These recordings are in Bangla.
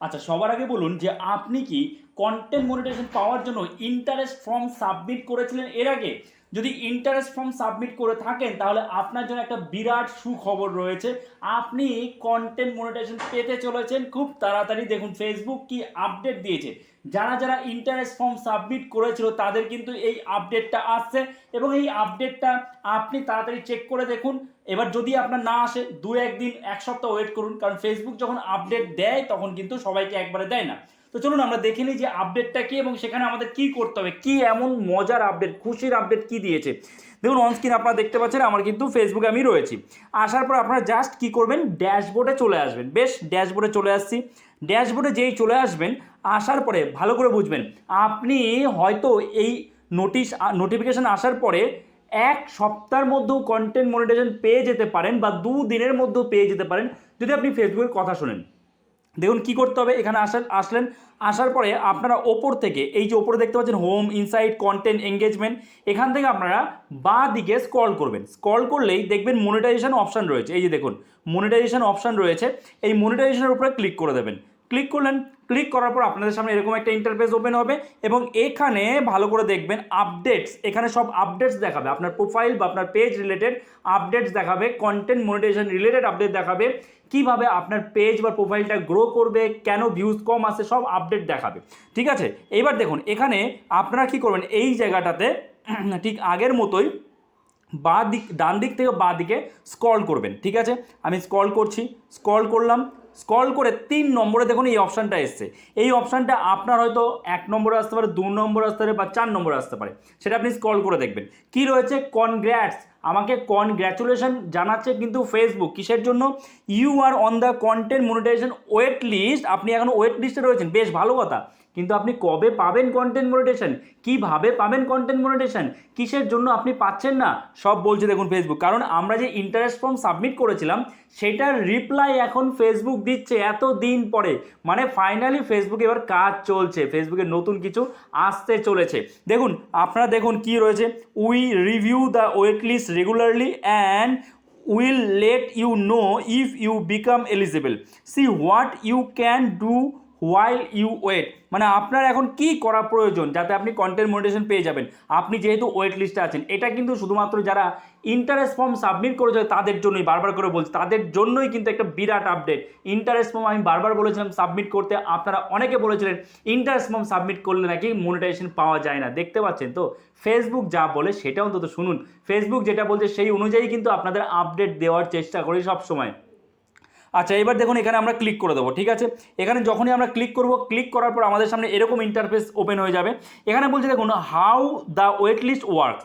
আচ্ছা, সবার আগে বলুন যে আপনি কি কন্টেন্ট মনিটাইজেশন পাওয়ার জন্য ইন্টারেস্ট ফর্ম সাবমিট করেছিলেন এর আগে? যদি ইন্টারেস্ট ফর্ম সাবমিট করে থাকেন তাহলে আপনার জন্য একটা বিরাট সুখবর রয়েছে। আপনি কন্টেন্ট মনিটাইজেশন পেতে চলেছেন খুব তাড়াতাড়ি। দেখুন ফেসবুক কি আপডেট দিয়েছে। যারা যারা ইন্টারেস্ট ফর্ম সাবমিট করেছিল তাদের কিন্তু এই আপডেটটা আসছে এবং এই আপডেটটা আপনি তাড়াতাড়ি চেক করে দেখুন। এবার যদি আপনার না আসে দু একদিন এক সপ্তাহ ওয়েট করুন, কারণ ফেসবুক যখন আপডেট দেয় তখন কিন্তু সবাইকে একবারে দেয় না। তো চলুন আমরা দেখে নিই যে আপডেটটা কি এবং সেখানে আমাদের কি করতে হবে, কি এমন মজার আপডেট, খুশির আপডেট কি দিয়েছে। দেখুন অনস্ক্রিন আপনারা দেখতে পাচ্ছেন আমার কিন্তু ফেসবুকে আমি রয়েছি। আসার পর আপনারা জাস্ট কি করবেন, ড্যাশবোর্ডে চলে আসবেন। বেশ, ড্যাশবোর্ডে চলে আসছি। ড্যাশবোর্ডে যেই চলে আসবেন, আসার পরে ভালো করে বুঝবেন আপনি হয়তো এই নোটিফিকেশান আসার পরে এক সপ্তাহের মধ্যেও কন্টেন্ট মনিটাইজেশন পেয়ে যেতে পারেন বা দুদিনের মধ্যেও পেয়ে যেতে পারেন যদি আপনি ফেসবুকের কথা শোনেন। দেখুন কি করতে হবে, এখানে আসলেন। আসার পরে আপনারা ওপর থেকে এই যে ওপরে দেখতে পাচ্ছেন হোম, ইনসাইট, কন্টেন্ট, এঙ্গেজমেন্ট, এখান থেকে আপনারা বাঁ দিকে স্ক্রল করবেন। স্ক্রল করলেই দেখবেন মনিটাইজেশন অপশান রয়েছে। এই যে দেখুন মনিটাইজেশন অপশান রয়েছে, এই মনিটাইজেশনের উপরে ক্লিক করে দেবেন। ক্লিক করলেন, ক্লিক করার পর আপনাদের সামনে এরকম একটা ইন্টারফেস ওপেন হবে এবং এখানে ভালো করে দেখবেন আপডেটস, এখানে সব আপডেটস দেখাবে। আপনার প্রোফাইল বা আপনার পেজ রিলেটেড আপডেটস দেখাবে, কন্টেন্ট মনিটাইজেশন রিলেটেড আপডেট দেখাবে, কিভাবে আপনার পেজ বা প্রোফাইলটা গ্রো করবে, কেন ভিউজ কম আসে, সব আপডেট দেখাবে। ঠিক আছে, এইবার দেখুন এখানে আপনারা কি করবেন, এই জায়গাটাতে ঠিক আগের মতোই ডান দিক থেকে বাঁ দিকে স্ক্রল করবেন। ঠিক আছে, আমি স্ক্রল করছি, স্ক্রল করলাম। স্ক্রল করে 3 নম্বরে দেখুন এই অপশানটা এসছে। এই অপশানটা আপনার হয়তো 1 নম্বরে আসতে পারে, 2 নম্বরে আসতে পারে বা 4 নম্বরে আসতে পারে, সেটা আপনি স্ক্রল করে দেখবেন। কি রয়েছে, কনগ্র্যাটস, আমাকে কনগ্র্যাচুলেশন জানাচ্ছে কিন্তু ফেসবুক। কিসের জন্য? You are on the content monetization wait list. আপনি এখন ওয়েট লিস্টে রয়েছেন, বেশ ভালো কথা। কিন্তু আপনি কবে পাবেন কন্টেন্ট মনিটাইজেশন, কিভাবে পাবেন কন্টেন্ট মনিটাইজেশন, কিসের জন্য আপনি পাচ্ছেন না, সব বলছে দেখুন ফেসবুক। কারণ আমরা যে ইন্টারেস্ট ফর্ম সাবমিট করেছিলাম সেটার রিপ্লাই এখন ফেসবুক দিচ্ছে এত দিন পরে। মানে ফাইনালি ফেসবুক এবার কাজ চলছে, ফেসবুকের নতুন কিছু আসতে চলেছে। দেখুন আপনারা দেখুন কি রয়েছে, we review the wait list regularly and will let you know if you become eligible, see what you can do while you wait। মানে আপনার এখন কি করা প্রয়োজন যাতে আপনি কন্টেন্ট মনিটাইজেশন পেয়ে যাবেন। আপনি যেহেতু ওয়েট লিস্টে আছেন, এটা কিন্তু শুধুমাত্র যারা ইন্টারেস্ট ফর্ম সাবমিট করেছে তাদের জন্যই, বারবার করে বলছি তাদের জন্যই কিন্তু একটা বিরাট আপডেট। ইন্টারেস্ট ফর্ম আমি বারবার বলেছিলাম সাবমিট করতে, আপনারা অনেকে বলেছিলেন ইন্টারেস্ট ফর্ম সাবমিট করলে নাকি মনিটাইজেশন পাওয়া যায় না। দেখতে পাচ্ছেন তো ফেসবুক যা বলে সেটা অন্তত শুনুন। ফেসবুক যেটা বলছে সেই অনুযায়ী কিন্তু আপনাদের আপডেট দেওয়ার চেষ্টা করি সব সময়। আচ্ছা, এবার দেখুন এখানে আমরা ক্লিক করে দেবো। ঠিক আছে, এখানে যখনই আমরা ক্লিক করব, ক্লিক করার পর আমাদের সামনে এরকম ইন্টারফেস ওপেন হয়ে যাবে। এখানে বলছে দেখুন how the wait list work,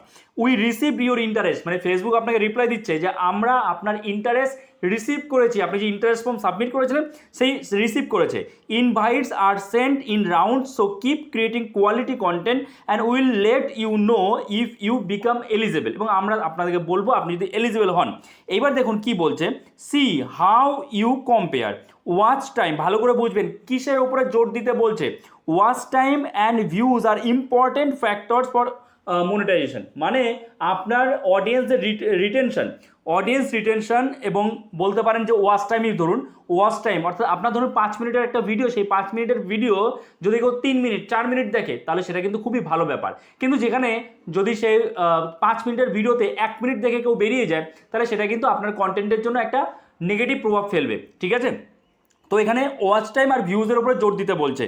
we receive your interest. মানে ফেসবুক আপনাকে রিপ্লাই দিচ্ছে যে আমরা আপনার ইন্টারেস্ট রিসিভ করেছি। আপনি যে ইন্টারেস্ট ফর্ম সাবমিট করেছিলেন সেই রিসিভ করেছে। Invites are sent in round, so keep creating quality content and will let you know if you become eligible. এবং আমরা আপনাদেরকে বলবো আপনি যদি এলিজেবল হন। এইবার দেখুন কি বলছে, see how you compare watch time. ভালো করে বুঝবেন কিসের উপরে জোর দিতে বলছে। Watch time and views are important factors for monetization. মানে আপনার অডিয়েন্সের অডিয়েন্স রিটেনশন এবং বলতে পারেন যে ওয়াচ টাইমই ধরুন। ওয়াচ টাইম অর্থাৎ আপনার ধরুন 5 মিনিটের একটা ভিডিও, সেই 5 মিনিটের ভিডিও যদি কেউ 3 মিনিট 4 মিনিট দেখে তাহলে সেটা কিন্তু খুবই ভালো ব্যাপার। কিন্তু যেখানে যদি সে 5 মিনিটের ভিডিওতে 1 মিনিট দেখে কেউ বেরিয়ে যায় তাহলে সেটা কিন্তু আপনার কন্টেন্টের জন্য একটা নেগেটিভ প্রভাব ফেলবে। ঠিক আছে, তো এখানে ওয়াচ টাইম আর ভিউজের উপরে জোর দিতে বলছে।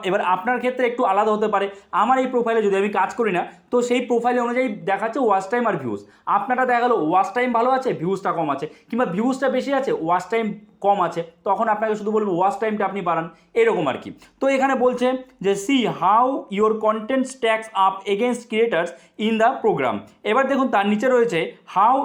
এবার আপনার ক্ষেত্রে একটু আলাদা হতে পারে। আমার এই প্রোফাইলে যদি আমি কাজ করি না তো সেই প্রোফাইল অনুযায়ী দেখাচ্ছে ওয়াচ টাইম আর ভিউজ। আপনারটা দেখা গেলো ওয়াচ টাইম ভালো আছে, ভিউজটা কম আছে, কিংবা ভিউজটা বেশি আছে ওয়াচ টাইম কম আছে, তখন আপনাকে শুধু বলবো ওয়াচ টাইমটা আপনি বাড়ান, এরকম আর কি। তো এখানে বলছে যে see how your content stacks up against creators in the programme. এবার দেখুন তার নিচে রয়েছে how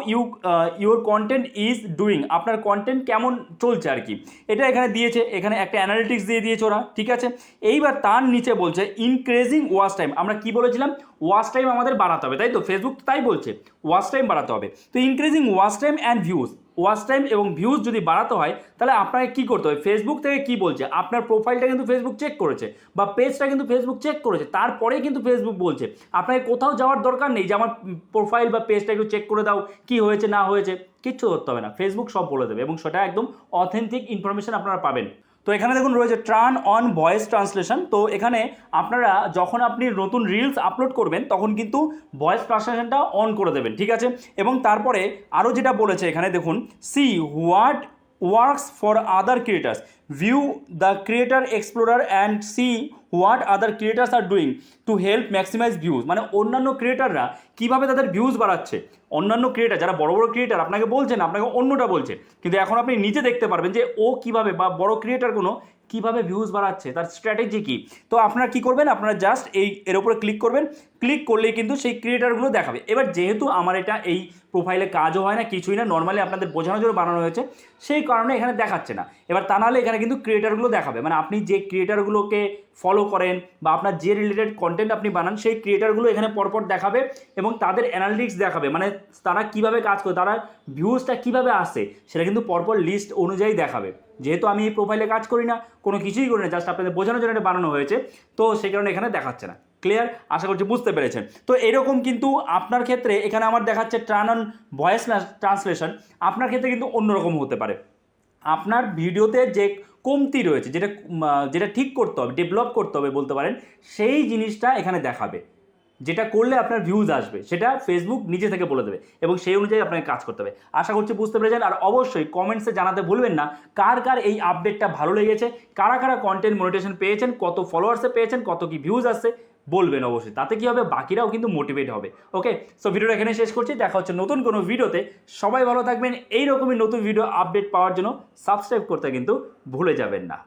your content is doing, আপনার কন্টেন্ট কেমন চলছে আর কি, এটা এখানে দিয়েছে। এখানে একটা অ্যানালিটিক্স দিয়ে দিয়েছে ওরা। ঠিক আছে, এইবার তার নিচে বলছে ইনক্রিজিং ওয়াচ টাইম। আমরা কি বলেছিলাম, ওয়াচ টাইম আমাদের বাড়াতে হবে, তাই তো? ফেসবুক তাই বলছে ওয়াচ টাইম বাড়াতে হবে। তো increasing watch time and views, watch time এবং ভিউজ যদি বাড়াতে হয় তাহলে আপনাকে কী করতে হবে, ফেসবুক থেকে কি বলছে, আপনার প্রোফাইলটা কিন্তু ফেসবুক চেক করেছে বা পেজটা কিন্তু ফেসবুক চেক করেছে, তারপরেই কিন্তু ফেসবুক বলছে। আপনাকে কোথাও যাওয়ার দরকার নেই যে আমার প্রোফাইল বা পেজটা একটু চেক করে দাও কি হয়েছে না হয়েছে, কিচ্ছু করতে হবে না, ফেসবুক সব বলে দেবে এবং সেটা একদম অথেন্টিক ইনফরমেশন আপনারা পাবেন। তো এখানে দেখুন রয়েছে টার্ন অন ভয়েস ট্রান্সলেশন। তো এখানে আপনারা যখন আপনি নতুন রিলস আপলোড করবেন তখন কিন্তু ভয়েস ট্রান্সলেশনটা অন করে দেবেন, ঠিক আছে। এবং তারপরে আরও যেটা বলেছে এখানে দেখুন, see what works for other creators, view the creator explorer and see what other creators are doing to help maximize views. মানে অন্যান্য ক্রিয়েটাররা কীভাবে তাদের ভিউজ বাড়াচ্ছে, অন্যান্য ক্রিয়েটার যারা বড় বড় ক্রিয়েটার আপনাকে বলছেন, আপনাকে অন্যটা বলছে, কিন্তু এখন আপনি নিজে দেখতে পারবেন যে ও কীভাবে, বা বড় ক্রিয়েটারগুলো কীভাবে ভিউজ বাড়াচ্ছে, তার স্ট্র্যাটেজি কী। তো আপনারা কী করবেন, আপনারা জাস্ট এর উপরে ক্লিক করবেন, ক্লিক করলেই কিন্তু সেই ক্রিয়েটারগুলো দেখাবে। এবার যেহেতু আমার এটা এই প্রোফাইলে কাজও হয় না, কিছুই না, নর্মালি আপনাদের বোঝানোর জন্য বানানো হয়েছে, সেই কারণে এখানে দেখাচ্ছে না। এবার তা নাহলে এখানে কিন্তু ক্রিয়েটারগুলো দেখাবে, মানে আপনি যে ক্রিয়েটারগুলোকে ফলো করেন বা আপনার যে রিলেটেড কন্টেন্ট আপনি বানান সেই ক্রিয়েটারগুলো এখানে পরপর দেখাবে এবং তাদের অ্যানালিটিক্স দেখাবে, মানে তারা কীভাবে কাজ করে, তারা ভিউজটা কীভাবে আসে সেটা কিন্তু পরপর লিস্ট অনুযায়ী দেখাবে। যেহেতু আমি এই প্রোফাইলে কাজ করি না, কোনো কিছুই করি না, জাস্ট আপনাদের বোঝানোর জন্য এটা বানানো হয়েছে, তো সেই কারণে এখানে দেখাচ্ছে না। ক্লিয়ার? আশা করছি বুঝতে পেরেছেন। তো এরকম কিন্তু আপনার ক্ষেত্রে এখানে আমার দেখাচ্ছে টার্ন অন ভয়েস ট্রান্সলেশন, আপনার ক্ষেত্রে কিন্তু অন্যরকম হতে পারে। আপনার ভিডিওতে যে কমতি রয়েছে, যেটা ঠিক করতে হবে, ডেভেলপ করতে হবে বলতে পারেন, সেই জিনিসটা এখানে দেখাবে, যেটা করলে আপনার ভিউজ আসবে সেটা ফেসবুক নিজে থেকে বলে দেবে এবং সেই অনুযায়ী আপনাকে কাজ করতে হবে। আশা করছি বুঝতে পেরেছেন। আর অবশ্যই কমেন্টসে জানাতে ভুলবেন না কার কার এই আপডেটটা ভালো লেগেছে, কারা কারা কন্টেন্ট মনিটাইজেশন পেয়েছেন, কত ফলোয়ার্সে পেয়েছেন, কত কি ভিউজ আসছে বলবেন অবশ্যই। তাতে কি হবে, বাকিরাও কিন্তু মোটিভেট হবে। ওকে, সো ভিডিওটা এখানে শেষ করছি, দেখা হচ্ছে নতুন কোনো ভিডিওতে। সবাই ভালো থাকবেন। এইরকমই নতুন ভিডিও আপডেট পাওয়ার জন্য সাবস্ক্রাইব করতে কিন্তু ভুলে যাবেন না।